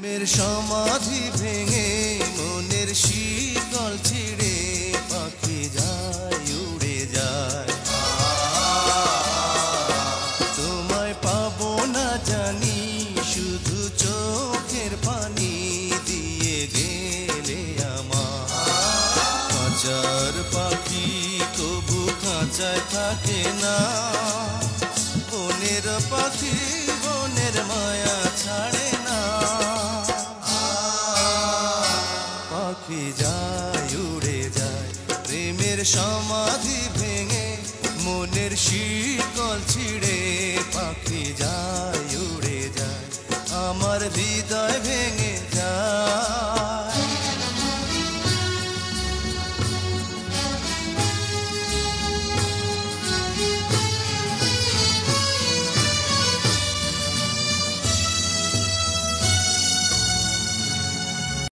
প্রেমের সমাধি ভেঙে মনের শিকল ছিঁড়ে পাখি যায় উড়ে যায়। তোমায় পাবো না জানি শুধু চোখের পানি দিয়ে গেলে আমার। খাঁচার পাখি তবু খাঁচায় থাকে না, বনের পাখি বনের মায়া ছাড়ে না। পাখি যায় উড়ে যায় প্রেমের সমাধি ভেঙে মনের শিকল ছিঁড়ে পাখি যায় উড়ে যায়। আমার হৃদয়